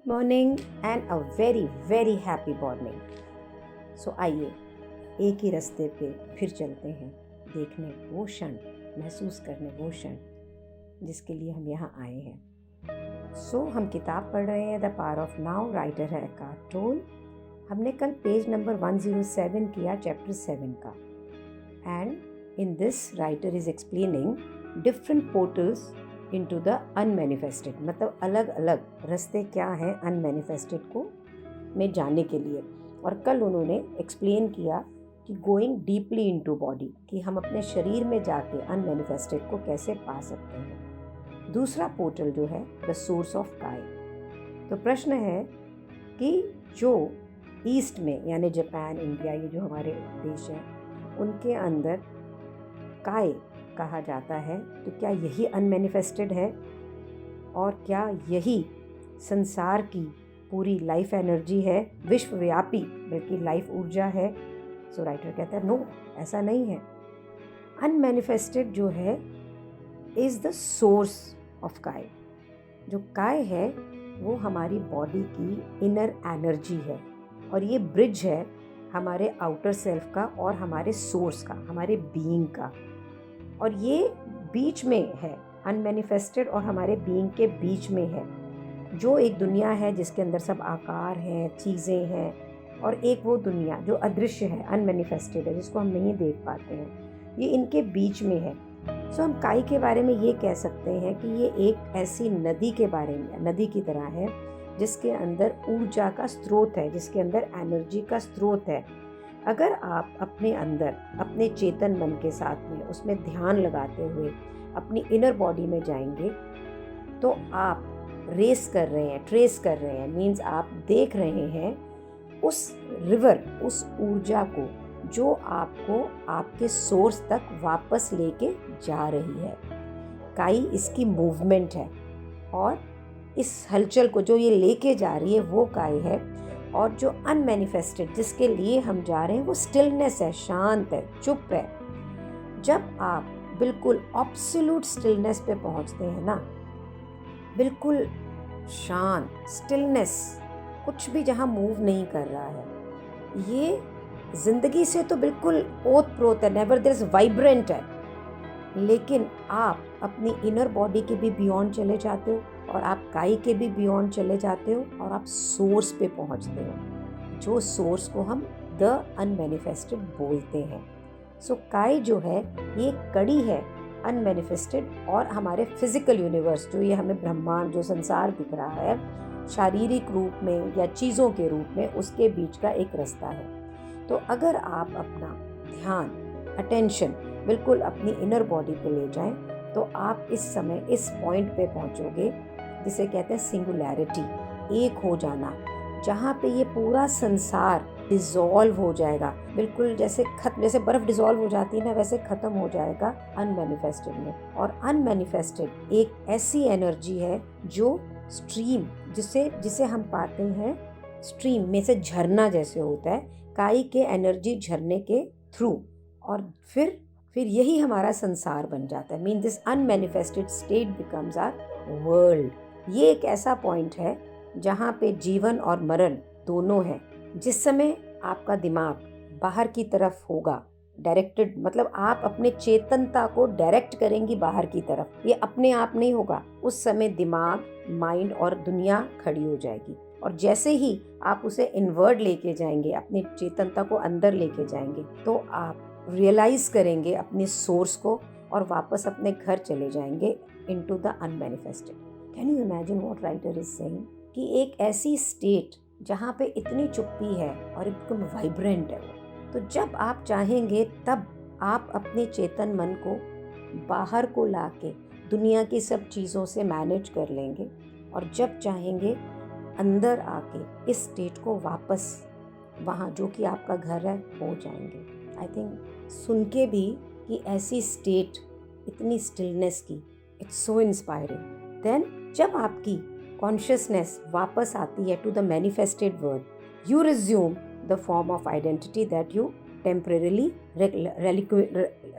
Morning and a very very happy morning. So आइए एक ही रास्ते पे फिर चलते हैं, देखने वो क्षण, महसूस करने वो क्षण जिसके लिए हम यहाँ आए हैं। सो हम किताब पढ़ रहे हैं the power of now, writer है एकार्ट टोल। हमने कल पेज नंबर 107 किया, चैप्टर 7 का। And in this writer is explaining different portals into the unmanifested, मतलब अलग अलग रास्ते क्या हैं अनमैनिफेस्टेड को में जाने के लिए। और कल उन्होंने एक्सप्लेन किया कि गोइंग डीपली इनटू बॉडी, कि हम अपने शरीर में जाके अनमैनिफेस्टेड को कैसे पा सकते हैं। दूसरा पोर्टल जो है द सोर्स ऑफ काय। तो प्रश्न है कि जो ईस्ट में यानी जापान, इंडिया, ये जो हमारे देश हैं, उनके अंदर काय कहा जाता है, तो क्या यही अनमैनिफेस्टेड है और क्या यही संसार की पूरी लाइफ एनर्जी है, विश्वव्यापी बल्कि लाइफ ऊर्जा है? सो राइटर कहता है नो, ऐसा नहीं है। अनमैनिफेस्टेड जो है इज द सोर्स ऑफ काय। जो काय है वो हमारी बॉडी की इनर एनर्जी है और ये ब्रिज है हमारे आउटर सेल्फ का और हमारे सोर्स का, हमारे बीइंग का। और ये बीच में है, अनमैनिफेस्टेड और हमारे बीइंग के बीच में है, जो एक दुनिया है जिसके अंदर सब आकार हैं, चीज़ें हैं, और एक वो दुनिया जो अदृश्य है, अनमैनिफेस्टेड है, जिसको हम नहीं देख पाते हैं। ये इनके बीच में है। सो हम काय के बारे में ये कह सकते हैं कि ये एक ऐसी नदी के बारे में, नदी की तरह है जिसके अंदर ऊर्जा का स्रोत है, जिसके अंदर एनर्जी का स्रोत है। अगर आप अपने अंदर अपने चेतन मन के साथ में उसमें ध्यान लगाते हुए अपनी इनर बॉडी में जाएंगे तो आप रेस कर रहे हैं, ट्रेस कर रहे हैं, मीन्स आप देख रहे हैं उस रिवर, उस ऊर्जा को जो आपको आपके सोर्स तक वापस लेके जा रही है। काई इसकी मूवमेंट है और इस हलचल को जो ये लेके जा रही है वो काई है। और जो अनमैनिफेस्टेड जिसके लिए हम जा रहे हैं वो स्टिलनेस है, शांत है, चुप है। जब आप बिल्कुल एब्सोल्यूट स्टिलनेस पे पहुंचते हैं ना, बिल्कुल शांत स्टिलनेस, कुछ भी जहां मूव नहीं कर रहा है, ये जिंदगी से तो बिल्कुल ओत-प्रोत है, नेवर देयर इज वाइब्रेंट है। लेकिन आप अपनी इनर बॉडी के भी बियॉन्ड चले जाते हो और आप काय के भी बियॉन्ड चले जाते हो और आप सोर्स पे पहुंचते हो, जो सोर्स को हम द अनमैनिफेस्टेड बोलते हैं। सो काय जो है ये कड़ी है अनमैनिफेस्टेड और हमारे फिजिकल यूनिवर्स, जो ये हमें ब्रह्मांड, जो संसार दिख रहा है शारीरिक रूप में या चीज़ों के रूप में, उसके बीच का एक रास्ता है। तो अगर आप अपना ध्यान, अटेंशन बिल्कुल अपनी इनर बॉडी पे ले जाएं तो आप इस समय इस पॉइंट पे पहुंचोगे जिसे कहते हैं सिंगुलैरिटी, एक हो जाना, जहाँ पे ये पूरा संसार डिसॉल्व हो जाएगा, बिल्कुल जैसे जैसे बर्फ डिसॉल्व हो जाती है ना, वैसे खत्म हो जाएगा अनमैनिफेस्टेड में। और अनमैनिफेस्टेड एक ऐसी एनर्जी है जो स्ट्रीम, जिसे हम पाते हैं स्ट्रीम में से, झरना जैसे होता है, काई के एनर्जी झरने के थ्रू, और फिर यही हमारा संसार बन जाता है। Mean this unmanifested state becomes our world. ये एक ऐसा पॉइंट है जहाँ पे जीवन और मरण दोनों हैं। जिस समय आपका दिमाग बाहर की तरफ होगा डायरेक्टेड, मतलब आप अपने चेतनता को डायरेक्ट करेंगी बाहर की तरफ, ये अपने आप नहीं होगा। उस समय दिमाग, माइंड और दुनिया खड़ी हो जाएगी। और जैसे ही आप उसे इनवर्ड लेके जाएंगे, अपनी चेतनता को अंदर लेके जाएंगे, तो आप रियलाइज करेंगे अपने सोर्स को और वापस अपने घर चले जाएंगे into the unmanifested. Can you imagine what writer is saying? कि एक ऐसी स्टेट जहाँ पे इतनी चुप्पी है और एकदम वाइब्रेंट है वो। तो जब आप चाहेंगे तब आप अपने चेतन मन को बाहर को लाके दुनिया की सब चीज़ों से मैनेज कर लेंगे, और जब चाहेंगे अंदर आके इस स्टेट को वापस वहाँ जो कि आपका घर है हो जाएंगे। आई थिंक सुन के भी कि ऐसी स्टेट, इतनी स्टिलनेस की, इट्स सो इंस्पायरिंग। देन जब आपकी कॉन्शियसनेस वापस आती है to the manifested world, you resume the form of identity that you temporarily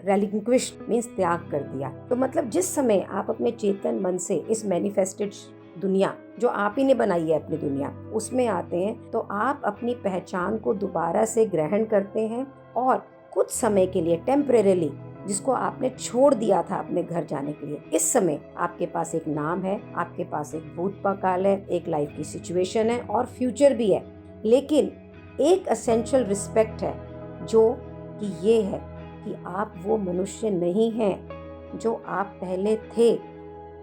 relinquished means त्याग कर दिया। तो मतलब जिस समय आप अपने चेतन मन से इस मैनिफेस्टेड दुनिया जो आप ही ने बनाई है अपनी दुनिया, उसमें आते हैं तो आप अपनी पहचान को दोबारा से ग्रहण करते हैं और कुछ समय के लिए टेम्परेरीली जिसको आपने छोड़ दिया था अपने घर जाने के लिए, इस समय आपके पास एक नाम है, आपके पास एक भूतकाल है, एक लाइफ की सिचुएशन है और फ्यूचर भी है। लेकिन एक एसेंशियल रिस्पेक्ट है जो कि ये है कि आप वो मनुष्य नहीं हैं जो आप पहले थे।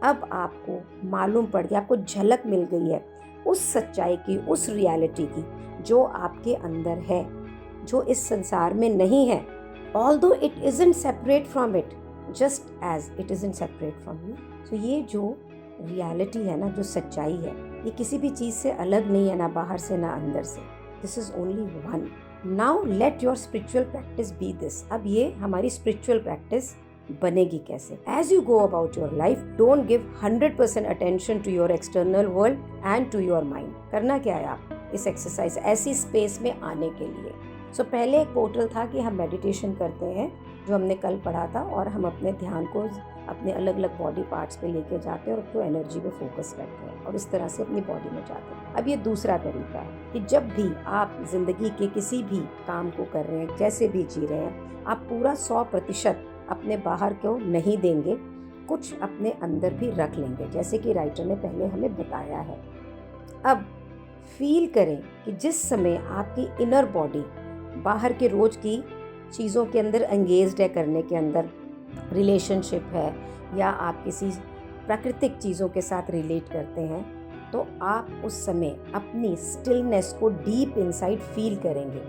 अब आपको मालूम पड़ गया, आपको झलक मिल गई है उस सच्चाई की, उस रियलिटी की जो आपके अंदर है, जो इस संसार में नहीं है। Although it isn't separate from it, just as it isn't separate from you. So ये जो रियलिटी है ना, जो सच्चाई है, ये किसी भी चीज़ से अलग नहीं है, ना बाहर से ना अंदर से। This is only one. Now let your spiritual practice be this. अब ये हमारी spiritual practice बनेगी कैसे? As you go about your life, don't give 100% attention to your external world and to your mind. करना क्या है आप इस एक्सरसाइज ऐसी स्पेस में आने के लिए? पहले एक पोर्टल था कि हम मेडिटेशन करते हैं, जो हमने कल पढ़ा था, और हम अपने ध्यान को अपने अलग अलग बॉडी पार्ट्स पे लेके जाते हैं और उसको एनर्जी पे फोकस करते हैं और इस तरह से अपनी बॉडी में जाते हैं। अब ये दूसरा तरीका है कि जब भी आप जिंदगी के किसी भी काम को कर रहे हैं, जैसे भी जी रहे हैं, आप पूरा 100% अपने बाहर को नहीं देंगे, कुछ अपने अंदर भी रख लेंगे, जैसे कि राइटर ने पहले हमें बताया है। अब फील करें कि जिस समय आपकी इनर बॉडी बाहर के रोज की चीज़ों के अंदर एंगेज्ड है, करने के अंदर रिलेशनशिप है या आप किसी प्राकृतिक चीज़ों के साथ रिलेट करते हैं, तो आप उस समय अपनी स्टिलनेस को डीप इनसाइड फील करेंगे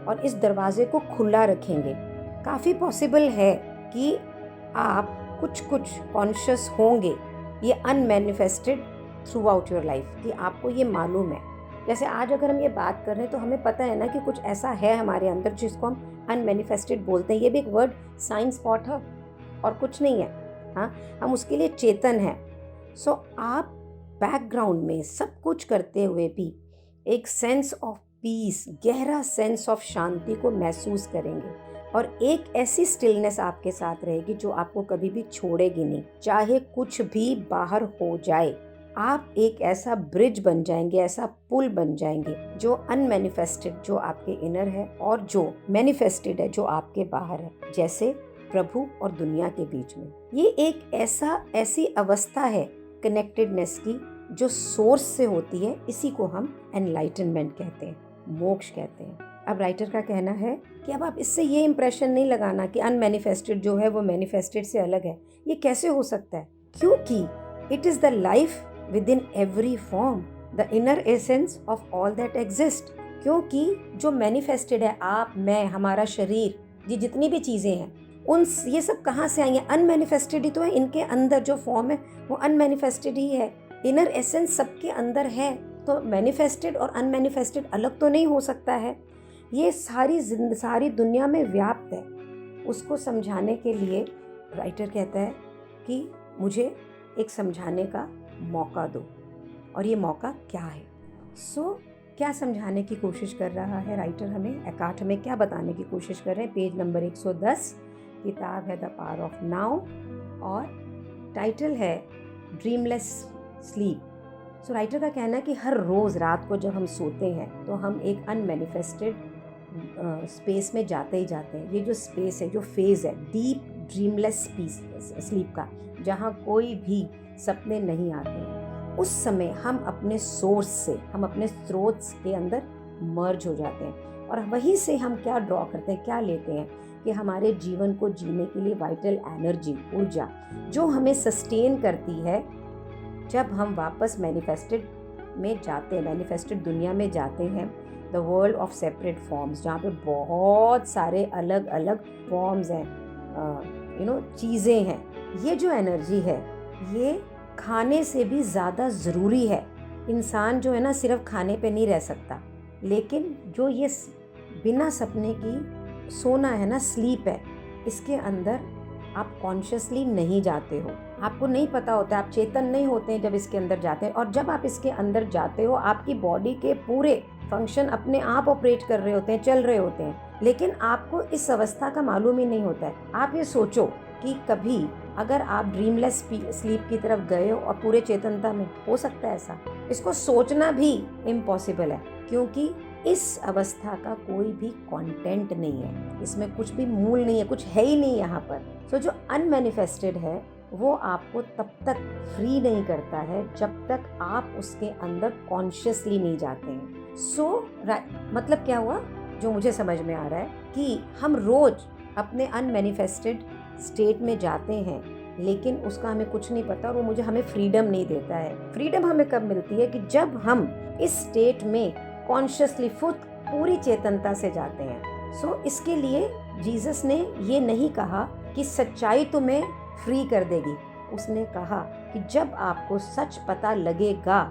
और इस दरवाजे को खुला रखेंगे। काफ़ी पॉसिबल है कि आप कुछ कॉन्शियस होंगे, ये unmanifested through out your life, कि आपको ये मालूम है। जैसे आज अगर हम ये बात कर रहे हैं तो हमें पता है ना कि कुछ ऐसा है हमारे अंदर जिसको हम अनमैनिफेस्टेड बोलते हैं। ये भी एक वर्ड साइंस स्पॉट है और कुछ नहीं है। हाँ, हम उसके लिए चेतन हैं। आप बैकग्राउंड में सब कुछ करते हुए भी एक सेंस ऑफ पीस, गहरा सेंस ऑफ शांति को महसूस करेंगे और एक ऐसी स्टिलनेस आपके साथ रहेगी जो आपको कभी भी छोड़ेगी नहीं, चाहे कुछ भी बाहर हो जाए। आप एक ऐसा ब्रिज बन जाएंगे, ऐसा पुल बन जाएंगे, जो अनमैनिफेस्टेड जो आपके इनर है और जो मैनिफेस्टेड है जो आपके बाहर है, जैसे प्रभु और दुनिया के बीच में। ये एक ऐसी अवस्था है कनेक्टेडनेस की जो सोर्स से होती है। इसी को हम एनलाइटनमेंट कहते हैं, मोक्ष कहते हैं। अब राइटर का कहना है कि अब आप इससे ये इंप्रेशन नहीं लगाना कि अनमैनिफेस्टेड जो है वो मैनिफेस्टेड से अलग है। ये कैसे हो सकता है? क्योंकि it is the life within every form, the inner essence of all that exist। क्योंकि जो मैनिफेस्टेड है, आप, मैं, हमारा शरीर, ये जितनी भी चीज़ें हैं, ये सब कहाँ से आई हैं? अनमैनिफेस्टेड ही तो है। इनके अंदर जो फॉर्म है वो अनमैनिफेस्टेड ही है। इनर एसेंस सबके अंदर है, तो मैनिफेस्टेड और अनमैनिफेस्टेड अलग तो नहीं हो सकता है। ये सारी दुनिया में व्याप्त है। उसको समझाने के लिए राइटर कहता है कि मुझे एक समझाने का मौका दो, और ये मौका क्या है? क्या समझाने की कोशिश कर रहा है राइटर हमें? एकार्ट हमें क्या बताने की कोशिश कर रहे हैं? पेज नंबर 110, किताब है द पावर ऑफ नाउ और टाइटल है ड्रीमलेस स्लीप। राइटर का कहना है कि हर रोज़ रात को जब हम सोते हैं तो हम एक अनमैनिफेस्टेड स्पेस में जाते ही जाते हैं। ये जो स्पेस है, जो फेज़ है डीप ड्रीमलेस स्लीप का, जहाँ कोई भी सपने नहीं आते हैं, उस समय हम अपने सोर्स से, हम अपने स्रोत के अंदर मर्ज हो जाते हैं और वहीं से हम क्या ड्रॉ करते हैं, क्या लेते हैं कि हमारे जीवन को जीने के लिए वाइटल एनर्जी, ऊर्जा जो हमें सस्टेन करती है। जब हम वापस मैनिफेस्टेड में जाते हैं, मैनिफेस्टेड दुनिया में जाते हैं, the world of separate forms, जहाँ पे बहुत सारे अलग अलग फॉर्म्स हैं, चीज़ें हैं। ये जो एनर्जी है ये खाने से भी ज़्यादा ज़रूरी है। इंसान जो है ना सिर्फ खाने पे नहीं रह सकता, लेकिन जो ये बिना सपने की सोना है ना, स्लीप है, इसके अंदर आप कॉन्शियसली नहीं जाते हो, आपको नहीं पता होता, आप चेतन नहीं होते हैं जब इसके अंदर जाते हैं। और जब आप इसके अंदर जाते हो, आपकी बॉडी के पूरे फंक्शन अपने आप ऑपरेट कर रहे होते हैं, चल रहे होते हैं, लेकिन आपको इस अवस्था का मालूम ही नहीं होता है। आप ये सोचो कि कभी अगर आप ड्रीमलेस स्लीप की तरफ गए हो और पूरे चेतनता में, हो सकता है ऐसा? इसको सोचना भी इम्पॉसिबल है, क्योंकि इस अवस्था का कोई भी कंटेंट नहीं है, इसमें कुछ भी मूल नहीं है, कुछ है ही नहीं यहाँ पर। सो जो अनमैनिफेस्टेड है वो आपको तब तक फ्री नहीं करता है जब तक आप उसके अंदर कॉन्शियसली नहीं जाते हैं। मतलब क्या हुआ, जो मुझे समझ में आ रहा है कि हम रोज अपने अनमैनिफेस्टेड स्टेट में जाते हैं, लेकिन उसका हमें कुछ नहीं पता और वो हमें फ्रीडम नहीं देता है। फ्रीडम हमें कब मिलती है? कि जब हम इस स्टेट में कॉन्शियसली पूरी चेतनता से जाते हैं। सो इसके लिए जीसस ने ये नहीं कहा कि सच्चाई तुम्हें फ्री कर देगी, उसने कहा कि जब आपको सच पता लगेगा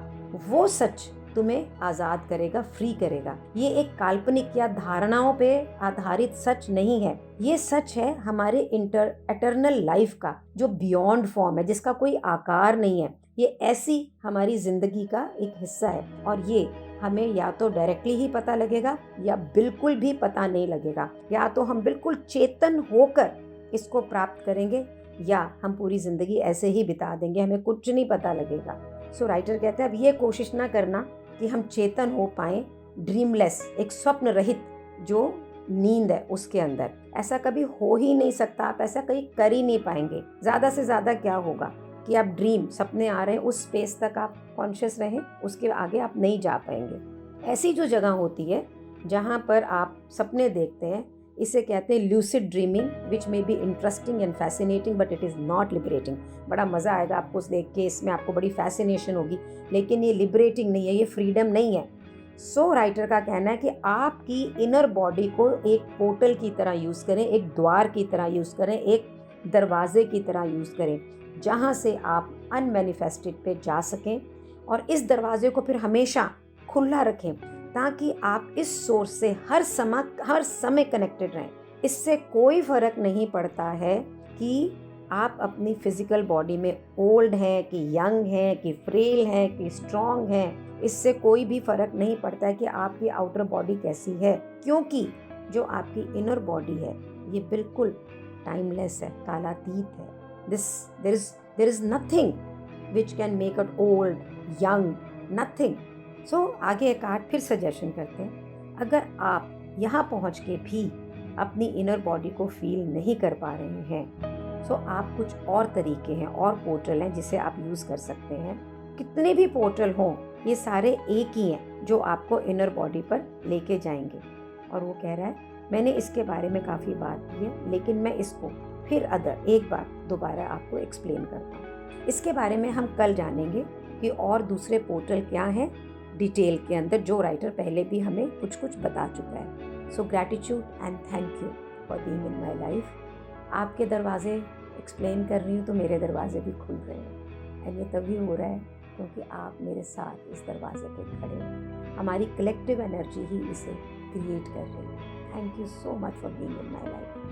वो सच तुम्हें आज़ाद करेगा, फ्री करेगा। ये एक काल्पनिक या धारणाओं पे आधारित सच नहीं है, ये सच है हमारे एटर्नल लाइफ का, जो बियॉन्ड फॉर्म है, जिसका कोई आकार नहीं है। ये ऐसी हमारी जिंदगी का एक हिस्सा है और ये हमें या तो डायरेक्टली ही पता लगेगा या बिल्कुल भी पता नहीं लगेगा। या तो हम बिल्कुल चेतन होकर इसको प्राप्त करेंगे या हम पूरी जिंदगी ऐसे ही बिता देंगे, हमें कुछ नहीं पता लगेगा। सो राइटर कहते हैं अब ये कोशिश ना करना कि हम चेतन हो पाए, ड्रीमलेस, एक स्वप्न रहित जो नींद है उसके अंदर। ऐसा कभी हो ही नहीं सकता, आप ऐसा कहीं कर ही नहीं पाएंगे। ज़्यादा से ज़्यादा क्या होगा कि आप सपने आ रहे हैं, उस स्पेस तक आप कॉन्शियस रहें, उसके आगे आप नहीं जा पाएंगे। ऐसी जो जगह होती है जहाँ पर आप सपने देखते हैं, इसे कहते हैं lucid dreaming, which may be interesting and fascinating but it is not liberating. बड़ा मज़ा आएगा आपको देख के, इसमें आपको बड़ी फैसिनेशन होगी, लेकिन ये लिबरेटिंग नहीं है, ये फ्रीडम नहीं है। सो राइटर का कहना है कि आपकी इनर बॉडी को एक पोर्टल की तरह यूज़ करें, एक द्वार की तरह यूज़ करें, एक दरवाजे की तरह यूज़ करें, जहाँ से आप अनमैनिफेस्टेड पे जा सकें और इस दरवाजे को फिर हमेशा खुला रखें ताकि आप इस सोर्स से हर समय कनेक्टेड रहें। इससे कोई फ़र्क नहीं पड़ता है कि आप अपनी फिजिकल बॉडी में ओल्ड हैं कि यंग हैं कि फ्रेल हैं कि स्ट्रॉन्ग हैं, इससे कोई भी फ़र्क नहीं पड़ता है कि आपकी आउटर बॉडी कैसी है, क्योंकि जो आपकी इनर बॉडी है ये बिल्कुल टाइमलेस है, कालातीत है। There is nothing which can make it old, young, nothing. So आगे एक आर्ट फिर सजेशन करते हैं, अगर आप यहाँ पहुँच के भी अपनी इनर बॉडी को फील नहीं कर पा रहे हैं, सो आप कुछ और तरीके हैं और पोर्टल हैं जिसे आप यूज़ कर सकते हैं। कितने भी पोर्टल हों, ये सारे एक ही हैं जो आपको इनर बॉडी पर लेके जाएंगे। और वो कह रहा है मैंने इसके बारे में काफ़ी बात की है, लेकिन मैं इसको फिर एक बार दोबारा आपको एक्सप्लेन करता हूँ। इसके बारे में हम कल जानेंगे कि और दूसरे पोर्टल क्या हैं डिटेल के अंदर, जो राइटर पहले भी हमें कुछ कुछ बता चुका है। So gratitude and thank you for being in my life. आपके दरवाजे एक्सप्लेन कर रही हूँ तो मेरे दरवाजे भी खुल रहे हैं, एंड ये तभी हो रहा है क्योंकि आप मेरे साथ इस दरवाजे पे खड़े हैं। हमारी कलेक्टिव एनर्जी ही इसे क्रिएट कर रही है। Thank you so much for being in my life.